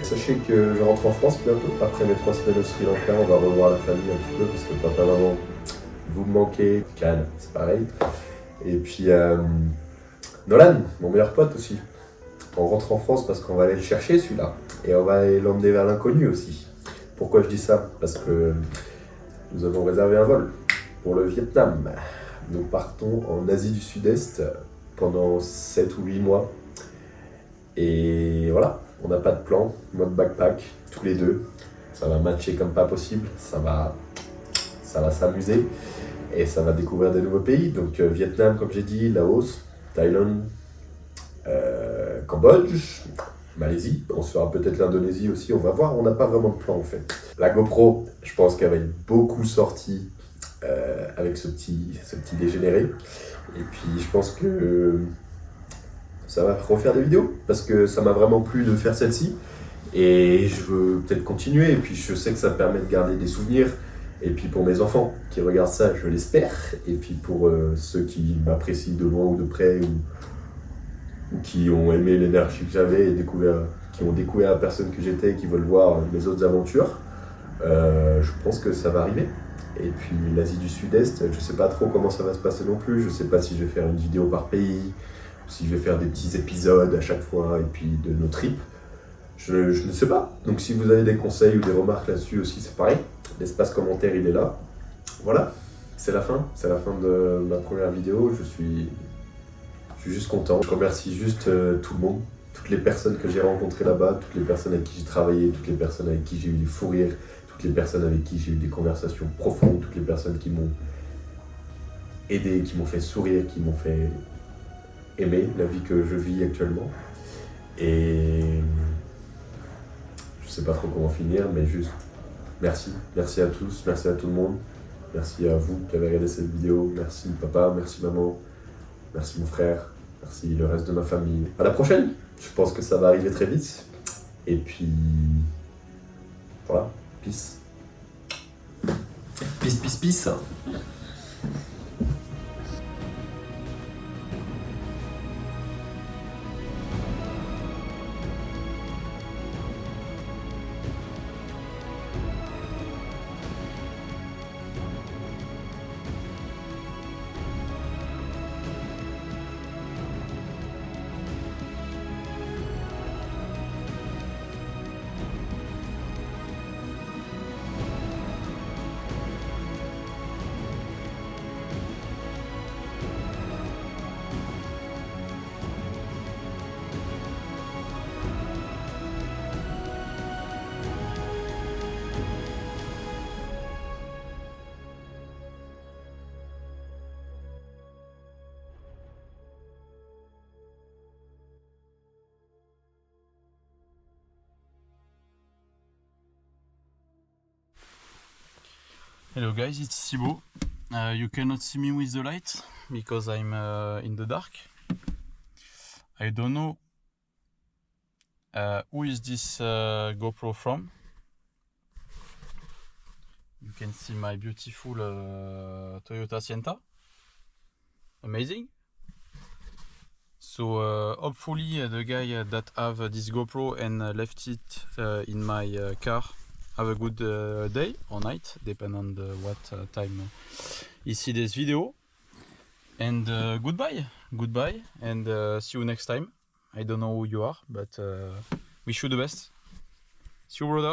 Sachez que je rentre en France bientôt, après mes 3 semaines au Sri Lanka. On va revoir la famille un petit peu parce que papa, maman, vous me manquez. Can, c'est pareil. Et puis Nolan, mon meilleur pote aussi. On rentre en France parce qu'on va aller le chercher celui-là. Et on va aller l'emmener vers l'inconnu aussi. Pourquoi je dis ça? Parce que nous avons réservé un vol pour le Vietnam. Nous partons en Asie du Sud-Est pendant 7 ou 8 mois. Et voilà, on n'a pas de plan, mode backpack, tous les deux. Ça va matcher comme pas possible, ça va s'amuser et ça va découvrir des nouveaux pays. Donc Vietnam, comme j'ai dit, Laos, Thaïlande, Cambodge, Malaisie. On se fera peut-être l'Indonésie aussi, on va voir, on n'a pas vraiment de plan en fait. La GoPro, je pense qu'elle va être beaucoup sortie avec ce petit dégénéré. Et puis je pense que ça va refaire des vidéos parce que ça m'a vraiment plu de faire celle-ci et je veux peut-être continuer. Et puis je sais que ça me permet de garder des souvenirs. Et puis pour mes enfants qui regardent ça, je l'espère. Et puis pour ceux qui m'apprécient de loin ou de près ou qui ont aimé l'énergie que j'avais et qui ont découvert la personne que j'étais et qui veulent voir mes autres aventures, je pense que ça va arriver. Et puis l'Asie du Sud-Est, je sais pas trop comment ça va se passer non plus. Je sais pas si je vais faire une vidéo par pays, si je vais faire des petits épisodes à chaque fois et puis de nos trips. Je ne sais pas. Donc si vous avez des conseils ou des remarques là-dessus aussi, c'est pareil. L'espace commentaire, il est là. Voilà, c'est la fin de ma première vidéo. Je suis juste content. Je remercie juste tout le monde, toutes les personnes que j'ai rencontrées là-bas, toutes les personnes avec qui j'ai travaillé, toutes les personnes avec qui j'ai eu des fous rires, toutes les personnes avec qui j'ai eu des conversations profondes, toutes les personnes qui m'ont aidé, qui m'ont fait sourire, qui m'ont fait aimer la vie que je vis actuellement. Et je sais pas trop comment finir, mais juste merci à tous, merci à tout le monde, merci à vous qui avez regardé cette vidéo, merci papa, merci maman, merci mon frère, merci le reste de ma famille. À la prochaine, je pense que ça va arriver très vite. Et puis voilà, peace. Peace. Hello guys, it's Thibaut. You cannot see me with the light because I'm in the dark. I don't know who is this GoPro from. You can see my beautiful Toyota Sienta. amazing. So hopefully the guy that have this GoPro and left it in my car have a good day or night, depending on what time you see this video. And goodbye, and see you next time. I don't know who you are, but wish you the best. See you, brother.